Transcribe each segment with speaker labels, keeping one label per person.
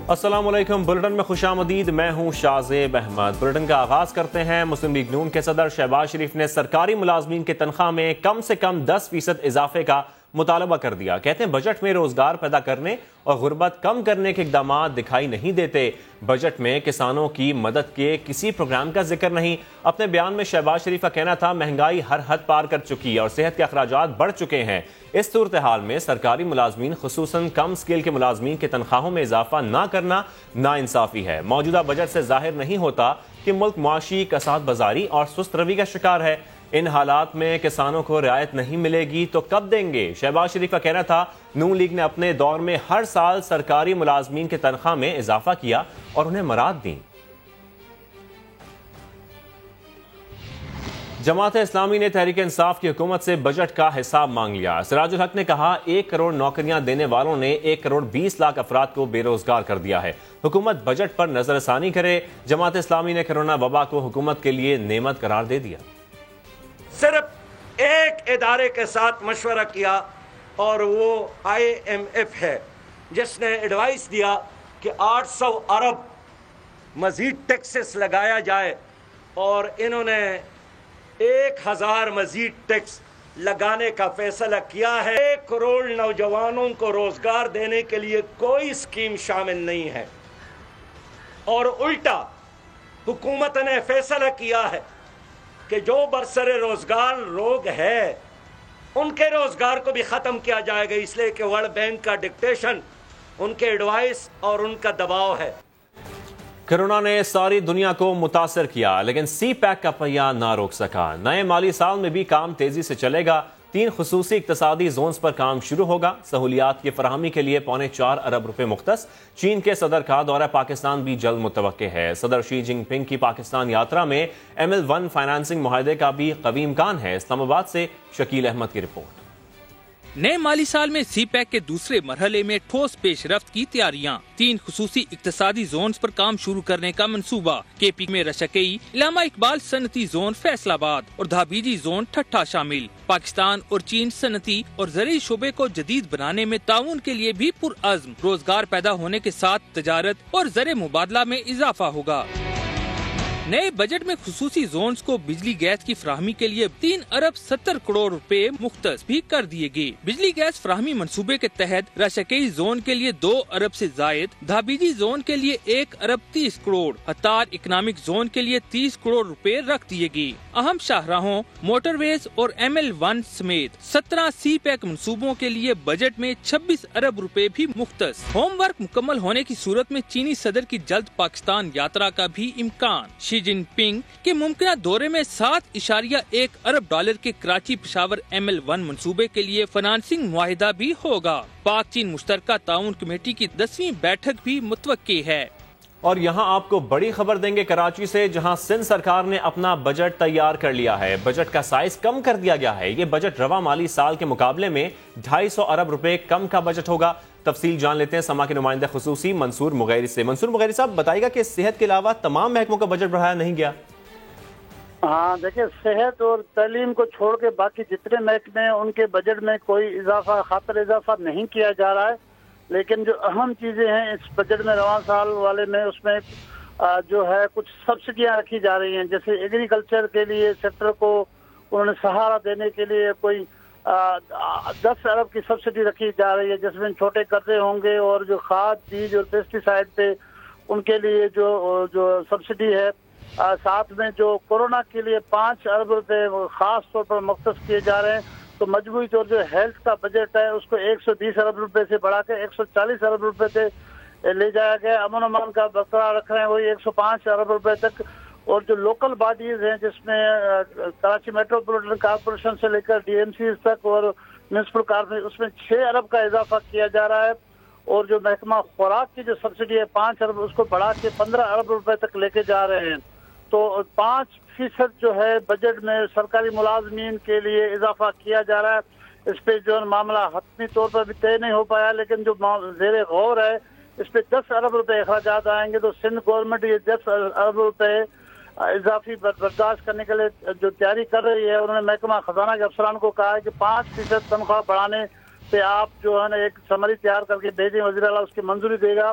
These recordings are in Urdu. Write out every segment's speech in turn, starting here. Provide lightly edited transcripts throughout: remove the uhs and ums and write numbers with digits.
Speaker 1: السلام علیکم، بلٹن میں خوش آمدید۔ میں ہوں شازیب احمد۔ بلٹن کا آغاز کرتے ہیں۔ مسلم لیگ نون کے صدر شہباز شریف نے سرکاری ملازمین کی تنخواہ میں کم سے کم 10% اضافے کا مطالبہ کر دیا۔ کہتے ہیں بجٹ میں روزگار پیدا کرنے اور غربت کم کرنے کے اقدامات دکھائی نہیں دیتے۔ بجٹ میں کسانوں کی مدد کے کسی پروگرام کا ذکر نہیں۔ اپنے بیان میں شہباز شریف کا کہنا تھا مہنگائی ہر حد پار کر چکی ہے اور صحت کے اخراجات بڑھ چکے ہیں۔ اس صورتحال میں سرکاری ملازمین خصوصاً کم سکیل کے ملازمین کے تنخواہوں میں اضافہ نہ کرنا ناانصافی ہے۔ موجودہ بجٹ سے ظاہر نہیں ہوتا کہ ملک معاشی کساد بازاری اور سست روی کا شکار ہے۔ ان حالات میں کسانوں کو رعایت نہیں ملے گی تو کب دیں گے؟ شہباز شریف کا کہنا تھا نون لیگ نے اپنے دور میں ہر سال سرکاری ملازمین کے تنخواہ میں اضافہ کیا اور انہیں مراد دیں۔ جماعت اسلامی نے تحریک انصاف کی حکومت سے بجٹ کا حساب مانگ لیا۔ سراج الحق نے کہا 1 کروڑ نوکریاں دینے والوں نے 1 کروڑ 20 لاکھ افراد کو بے روزگار کر دیا ہے۔ حکومت بجٹ پر نظر ثانی کرے۔ جماعت اسلامی نے کرونا وبا کو حکومت کے لیے نعمت قرار دے دیا۔
Speaker 2: صرف ایک ادارے کے ساتھ مشورہ کیا اور وہ IMF ہے، جس نے ایڈوائس دیا کہ 800 ارب مزید ٹیکسز لگایا جائے، اور انہوں نے 1000 مزید ٹیکس لگانے کا فیصلہ کیا ہے۔ 1 کروڑ نوجوانوں کو روزگار دینے کے لیے کوئی اسکیم شامل نہیں ہے، اور الٹا حکومت نے فیصلہ کیا ہے کہ جو برسر روزگار لوگ ہیں ان کے روزگار کو بھی ختم کیا جائے گا، اس لیے کہ ورلڈ بینک کا ڈکٹیشن، ان کے ایڈوائس اور ان کا دباؤ ہے۔
Speaker 1: کرونا نے ساری دنیا کو متاثر کیا لیکن سی پیک کا پہیہ نہ روک سکا۔ نئے مالی سال میں بھی کام تیزی سے چلے گا۔ 3 خصوصی اقتصادی زونز پر کام شروع ہوگا۔ سہولیات کی فراہمی کے لیے 4.25 ارب روپے مختص۔ چین کے صدر کا دورہ پاکستان بھی جلد متوقع ہے۔ صدر شی جن پنگ کی پاکستان یاترا میں ML1 فائنانسنگ معاہدے کا بھی قوی امکان ہے۔ اسلام آباد سے شکیل احمد کی رپورٹ۔
Speaker 3: نئے مالی سال میں سی پیک کے دوسرے مرحلے میں ٹھوس پیش رفت کی تیاریاں۔ 3 خصوصی اقتصادی زونز پر کام شروع کرنے کا منصوبہ۔ KP میں رشکئی، علامہ اقبال صنعتی زون فیصل آباد اور دھابیجی زون ٹھٹھا شامل۔ پاکستان اور چین صنعتی اور زرعی شعبے کو جدید بنانے میں تعاون کے لیے بھی پرعزم۔ روزگار پیدا ہونے کے ساتھ تجارت اور زر مبادلہ میں اضافہ ہوگا۔ نئے بجٹ میں خصوصی زونز کو بجلی گیس کی فراہمی کے لیے 3 ارب 70 کروڑ روپے مختص بھی کر دیے گئے۔ بجلی گیس فراہمی منصوبے کے تحت رشکئی زون کے لیے 2 ارب سے زائد، دھابیجی زون کے لیے 1 ارب 30 کروڑ، حتار اکنامک زون کے لیے 30 کروڑ روپے رکھ دیے گئے۔ اہم شاہراہوں، موٹر ویز اور ML1 سمیت 17 سی پیک منصوبوں کے لیے بجٹ میں 26 ارب روپے بھی مختص۔ ہوم ورک مکمل ہونے کی صورت میں چینی صدر کی جلد پاکستان یاترا کا بھی امکان۔ شی جن پنگ کے ممکنہ دورے میں 7.1 ارب ڈالر کے کراچی پشاور ML1 منصوبے کے لیے فائنانسنگ معاہدہ بھی ہوگا۔ پاک چین مشترکہ تعاون کمیٹی کی 10ویں بیٹھک بھی متوقع ہے۔
Speaker 1: اور یہاں آپ کو بڑی خبر دیں گے کراچی سے، جہاں سندھ سرکار نے اپنا بجٹ تیار کر لیا ہے۔ بجٹ کا سائز کم کر دیا گیا ہے۔ یہ بجٹ رواں مالی سال کے مقابلے میں 250 ارب روپے کم کا بجٹ ہوگا۔ تفصیل جان لیتے ہیں سما کے نمائندہ خصوصی منصور مغیری سے۔ منصور مغیری صاحب بتائیے گا کہ صحت کے علاوہ تمام محکموں کا بجٹ بڑھایا نہیں گیا؟
Speaker 4: ہاں دیکھیں، صحت اور تعلیم کو چھوڑ کے باقی جتنے محکمے ہیں ان کے بجٹ میں کوئی اضافہ خاطر اضافہ نہیں کیا جا رہا ہے، لیکن جو اہم چیزیں ہیں اس بجٹ میں رواں سال والے میں، اس میں جو ہے کچھ سبسڈیاں رکھی جا رہی ہیں، جیسے ایگریکلچر کے لیے سیکٹر کو انہوں نے سہارا دینے کے لیے کوئی 10 ارب کی سبسڈی رکھی جا رہی ہے، جس میں چھوٹے قرضے ہوں گے، اور جو کھاد بیج اور پیسٹی سائڈ پہ ان کے لیے جو سبسڈی ہے، ساتھ میں جو کورونا کے لیے 5 ارب روپے خاص طور پر مختص کیے جا رہے ہیں۔ تو مجموعی طور جو ہیلتھ کا بجٹ ہے اس کو 120 ارب روپے سے بڑھا کے 140 ارب روپے سے لے جایا گیا۔ امن و امان کا برقرار رکھ رہے ہیں وہی 105 ارب روپے تک۔ اور جو لوکل باڈیز ہیں جس میں کراچی میٹروپولیٹن کارپوریشن سے لے کر DMCs تک اور میونسپل کارپوریشن، اس میں 6 ارب کا اضافہ کیا جا رہا ہے۔ اور جو محکمہ خوراک کی جو سبسڈی ہے 5 ارب، اس کو بڑھا کے 15 ارب روپے تک لے کے جا رہے ہیں۔ تو 5% جو ہے بجٹ میں سرکاری ملازمین کے لیے اضافہ کیا جا رہا ہے۔ اس پہ جو معاملہ حتمی طور پر بھی طے نہیں ہو پایا، لیکن جو زیر غور ہے اس پہ 10 ارب روپے اخراجات آئیں گے۔ تو سندھ گورنمنٹ یہ 10 ارب روپے اضافی برداشت کرنے کے لیے جو تیاری کر رہی ہے۔ انہوں نے محکمہ خزانہ کے افسران کو کہا ہے کہ 5% تنخواہ بڑھانے پہ آپ جو ہے نا ایک سمری تیار کر کے بھیجیں، وزیر اعلیٰ اس کی منظوری دے گا۔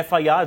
Speaker 1: FIR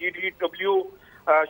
Speaker 5: GDW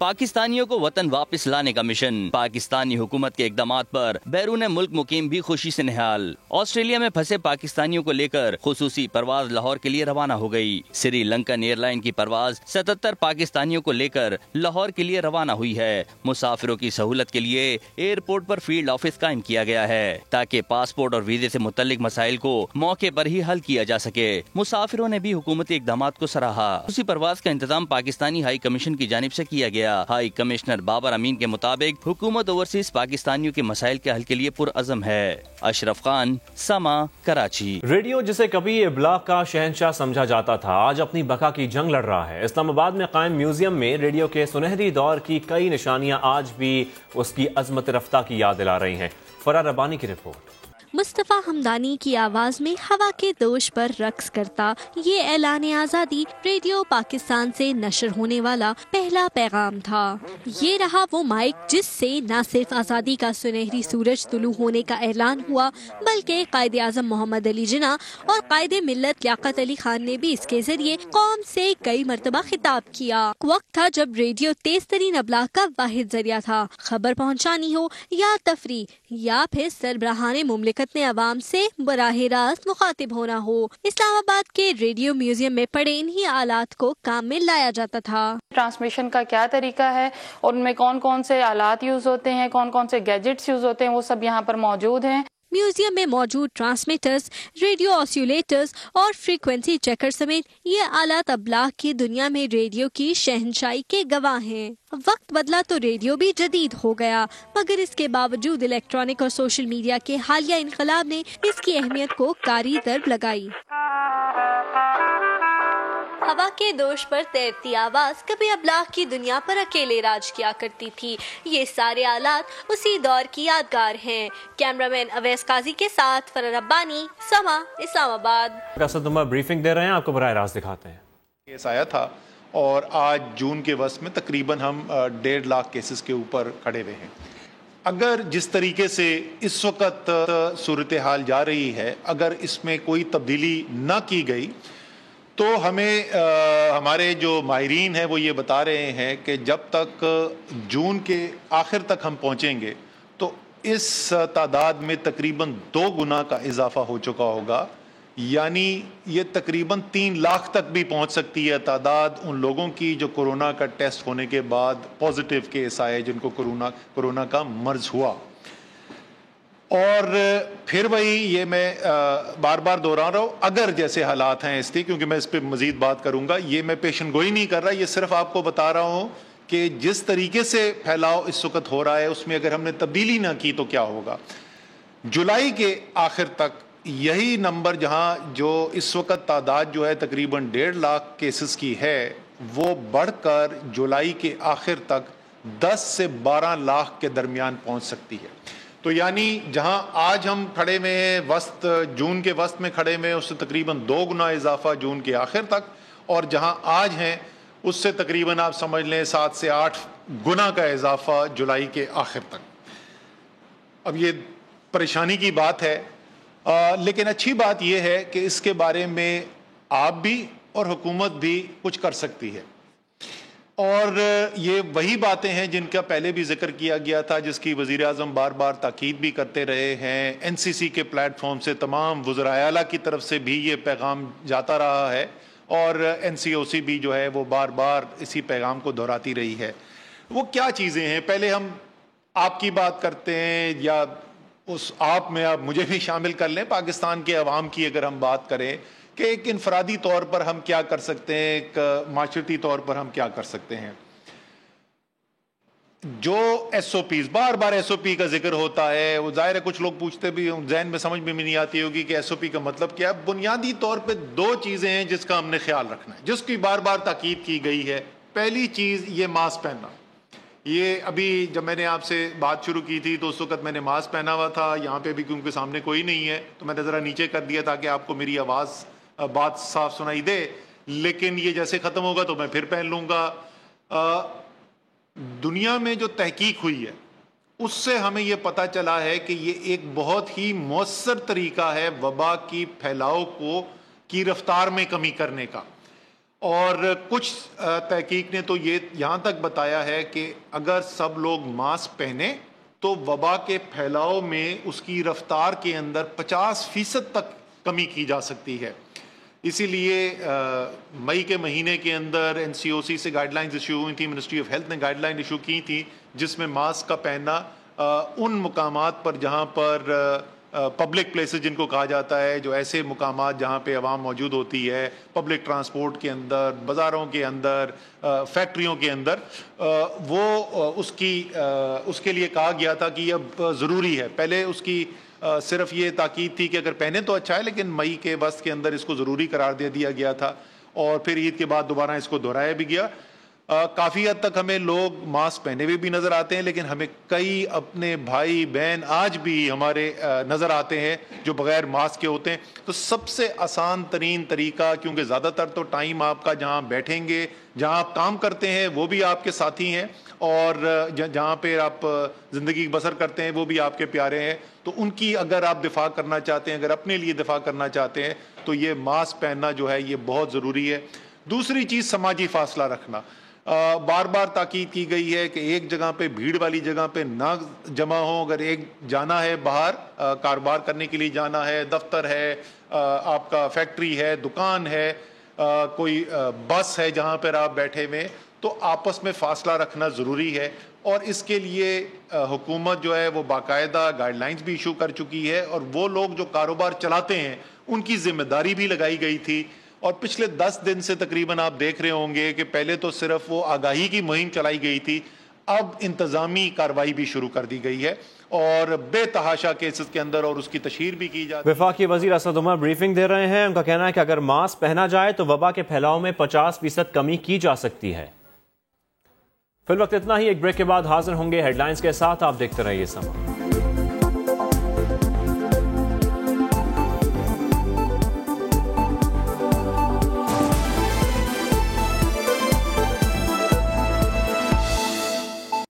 Speaker 6: پاکستانیوں کو وطن واپس لانے کا مشن، پاکستانی حکومت کے اقدامات پر بیرون ملک مقیم بھی خوشی سے نہال۔ آسٹریلیا میں پھنسے پاکستانیوں کو لے کر خصوصی پرواز لاہور کے لیے روانہ ہو گئی۔ سری لنکن ایئر لائن کی پرواز 77 پاکستانیوں کو لے کر لاہور کے لیے روانہ ہوئی ہے۔ مسافروں کی سہولت کے لیے ایئرپورٹ پر فیلڈ آفس قائم کیا گیا ہے تاکہ پاسپورٹ اور ویزے سے متعلق مسائل کو موقع پر ہی حل کیا جا سکے۔ مسافروں نے بھی حکومتی اقدامات کو سراہا۔ اسی پرواز کا انتظام پاکستانی ہائی کمیشن کی جانب سے کیا گیا۔ ہائی کمشنر بابر امین کے مطابق حکومت اوورسیز پاکستانیوں کے مسائل کے حل کے لیے پرعزم ہے۔ اشرف خان، سما، کراچی۔
Speaker 1: ریڈیو جسے کبھی ابلاغ کا شہنشاہ سمجھا جاتا تھا، آج اپنی بقا کی جنگ لڑ رہا ہے۔ اسلام آباد میں قائم میوزیم میں ریڈیو کے سنہری دور کی کئی نشانیاں آج بھی اس کی عظمت رفتہ کی یاد دلا رہی ہیں۔ فرا ربانی کی رپورٹ۔
Speaker 7: مصطفیٰ حمدانی کی آواز میں ہوا کے دوش پر رقص کرتا یہ اعلان آزادی ریڈیو پاکستان سے نشر ہونے والا پہلا پیغام تھا۔ یہ رہا وہ مائک جس سے نہ صرف آزادی کا سنہری سورج طلوع ہونے کا اعلان ہوا، بلکہ قائد اعظم محمد علی جناح اور قائد ملت لیاقت علی خان نے بھی اس کے ذریعے قوم سے کئی مرتبہ خطاب کیا۔ وقت تھا جب ریڈیو تیز ترین ابلاغ کا واحد ذریعہ تھا، خبر پہنچانی ہو یا تفریح یا پھر سربراہان مملکت نے عوام سے براہ راست مخاطب ہونا ہو۔ اسلام آباد کے ریڈیو میوزیم میں پڑے انہی آلات کو کام میں لایا جاتا تھا۔
Speaker 8: ٹرانسمیشن کا کیا طریقہ ہے اور ان میں کون کون سے آلات یوز ہوتے ہیں، کون کون سے گیجٹس یوز ہوتے ہیں، وہ سب یہاں پر موجود ہیں۔
Speaker 7: میوزیم میں موجود ٹرانسمیٹرز، ریڈیو آسیولیٹرز اور فریکوینسی چیکر سمیت یہ آلات ابلاغ کی دنیا میں ریڈیو کی شہنشائی کے گواہ ہیں۔ وقت بدلا تو ریڈیو بھی جدید ہو گیا، مگر اس کے باوجود الیکٹرانک اور سوشل میڈیا کے حالیہ انقلاب نے اس کی اہمیت کو کاری ضرب لگائی۔ ہوا کے دوش پر تیرتی آواز کبھی ابلاغ کی دنیا پر اکیلے راج کیا کرتی تھی۔ یہ سارے آلات اسی دور کی یادگار ہیں۔ کیمرہ مین اویس قاضی کے ساتھ فرا ربانی، سما، اسلام آباد۔
Speaker 1: اسد عمر بریفنگ دے رہے ہیں، آپ کو براہ راست دکھاتے ہیں۔
Speaker 9: کیس آیا تھا اور آج جون کے وسط میں تقریباً ہم 1.5 لاکھ کیسز کے اوپر کھڑے ہوئے ہیں۔ اگر جس طریقے سے اس وقت صورتحال جا رہی ہے، اگر اس میں کوئی تبدیلی نہ کی گئی تو ہمیں ہمارے جو ماہرین ہیں وہ یہ بتا رہے ہیں کہ جب تک جون کے آخر تک ہم پہنچیں گے تو اس تعداد میں تقریباً 2 گنا کا اضافہ ہو چکا ہوگا، یعنی یہ تقریباً 3 لاکھ تک بھی پہنچ سکتی ہے تعداد ان لوگوں کی جو کورونا کا ٹیسٹ ہونے کے بعد پازیٹیو کیس آئے، جن کو کورونا کا مرض ہوا۔ اور پھر وہی یہ میں بار بار دہرا رہا ہوں، اگر جیسے حالات ہیں اس لیے، کیونکہ میں اس پہ مزید بات کروں گا، یہ میں پیشن گوئی نہیں کر رہا، یہ صرف آپ کو بتا رہا ہوں کہ جس طریقے سے پھیلاؤ اس وقت ہو رہا ہے اس میں اگر ہم نے تبدیلی نہ کی تو کیا ہوگا۔ جولائی کے آخر تک یہی نمبر، جہاں جو اس وقت تعداد جو ہے تقریباً 1.5 لاکھ کیسز کی ہے، وہ بڑھ کر جولائی کے آخر تک 10 سے 12 لاکھ کے درمیان پہنچ سکتی ہے۔ تو یعنی جہاں آج ہم کھڑے ہوئے ہیں جون کے وسط میں کھڑے ہوئے ہیں، اس سے تقریباً 2 گنا اضافہ جون کے آخر تک، اور جہاں آج ہیں اس سے تقریباً آپ سمجھ لیں 7 سے 8 گنا کا اضافہ جولائی کے آخر تک۔ اب یہ پریشانی کی بات ہے، لیکن اچھی بات یہ ہے کہ اس کے بارے میں آپ بھی اور حکومت بھی کچھ کر سکتی ہے، اور یہ وہی باتیں ہیں جن کا پہلے بھی ذکر کیا گیا تھا، جس کی وزیر اعظم بار بار تاکید بھی کرتے رہے ہیں۔ NCC کے پلیٹ فارم سے تمام وزرائے اعلیٰ کی طرف سے بھی یہ پیغام جاتا رہا ہے، اور NCOC بھی جو ہے وہ بار بار اسی پیغام کو دہراتی رہی ہے۔ وہ کیا چیزیں ہیں؟ پہلے ہم آپ کی بات کرتے ہیں، یا اس آپ میں آپ مجھے بھی شامل کر لیں، پاکستان کے عوام کی اگر ہم بات کریں کہ ایک انفرادی طور پر ہم کیا کر سکتے ہیں، ایک معاشرتی طور پر ہم کیا کر سکتے ہیں۔ جو SOPs، بار بار SOP کا ذکر ہوتا ہے، وہ ظاہر ہے کچھ لوگ پوچھتے بھی، ذہن میں سمجھ بھی نہیں آتی ہوگی کہ SOP کا مطلب کیا ہے۔ بنیادی طور پہ 2 چیزیں ہیں جس کا ہم نے خیال رکھنا ہے، جس کی بار بار تاکید کی گئی ہے۔ پہلی چیز یہ ماسک پہننا۔ یہ ابھی جب میں نے آپ سے بات شروع کی تھی تو اس وقت میں نے ماسک پہنا ہوا تھا، یہاں پہ بھی کیونکہ سامنے کوئی نہیں ہے تو میں نے ذرا نیچے کر دیا تاکہ آپ کو میری بات صاف سنائی دے، لیکن یہ جیسے ختم ہوگا تو میں پھر پہن لوں گا۔ دنیا میں جو تحقیق ہوئی ہے اس سے ہمیں یہ پتہ چلا ہے کہ یہ ایک بہت ہی مؤثر طریقہ ہے وبا کی پھیلاؤ کی رفتار میں کمی کرنے کا۔ اور کچھ تحقیق نے تو یہ یہاں تک بتایا ہے کہ اگر سب لوگ ماسک پہنیں تو وبا کے پھیلاؤ میں اس کی رفتار کے اندر 50% تک کمی کی جا سکتی ہے. اسی لیے مئی کے مہینے کے اندر NCOC سے گائیڈ لائنز ایشو ہوئی تھی, منسٹری آف ہیلتھ نے گائیڈ لائن ایشو کی تھی جس میں ماسک کا پہننا ان مقامات پر جہاں پر پبلک پلیسز جن کو کہا جاتا ہے, جو ایسے مقامات جہاں پہ عوام موجود ہوتی ہے, پبلک ٹرانسپورٹ کے اندر, بازاروں کے اندر, فیکٹریوں کے اندر, وہ اس کے لیے کہا گیا تھا کہ یہ ضروری ہے. پہلے اس کی صرف یہ تاکید تھی کہ اگر پہنے تو اچھا ہے, لیکن مئی کے وسط کے اندر اس کو ضروری قرار دے دیا گیا تھا اور پھر عید کے بعد دوبارہ اس کو دہرایا بھی گیا. کافی حد تک ہمیں لوگ ماسک پہنے ہوئے بھی نظر آتے ہیں, لیکن ہمیں کئی اپنے بھائی بہن آج بھی ہمارے نظر آتے ہیں جو بغیر ماسک کے ہوتے ہیں. تو سب سے آسان ترین طریقہ, کیونکہ زیادہ تر تو ٹائم آپ کا جہاں بیٹھیں گے, جہاں آپ کام کرتے ہیں وہ بھی آپ کے ساتھی ہیں, اور جہاں پہ آپ زندگی بسر کرتے ہیں وہ بھی آپ کے پیارے ہیں, تو ان کی اگر آپ دفاع کرنا چاہتے ہیں, اگر اپنے لیے دفاع کرنا چاہتے ہیں, تو یہ ماسک پہننا جو ہے یہ بہت ضروری ہے. دوسری چیز سماجی فاصلہ رکھنا. بار بار تاکید کی گئی ہے کہ ایک جگہ پہ, بھیڑ والی جگہ پہ نہ جمع ہو. اگر ایک جانا ہے باہر کاروبار کرنے کے لیے جانا ہے, دفتر ہے, آپ کا فیکٹری ہے, دکان ہے, کوئی بس ہے جہاں پر آپ بیٹھے ہوئے, تو آپس میں فاصلہ رکھنا ضروری ہے. اور اس کے لیے حکومت جو ہے وہ باقاعدہ گائیڈ لائنز بھی ایشو کر چکی ہے, اور وہ لوگ جو کاروبار چلاتے ہیں ان کی ذمہ داری بھی لگائی گئی تھی. اور پچھلے 10 دن سے تقریباً آپ دیکھ رہے ہوں گے کہ پہلے تو صرف وہ آگاہی کی مہم چلائی گئی تھی, اب انتظامی کارروائی بھی شروع کر دی گئی ہے اور بے تحاشا کیسز کے اندر اور اس کی تشہیر بھی کی جاتی ہے.
Speaker 1: وفاقی وزیر اسد عمر بریفنگ دے رہے ہیں. ان کا کہنا ہے کہ اگر ماسک پہنا جائے تو وبا کے پھیلاؤ میں 50% کمی کی جا سکتی ہے. فی الوقت اتنا ہی. ایک بریک کے بعد حاضر ہوں گے ہیڈ لائنز کے ساتھ. آپ دیکھتے رہیے سما.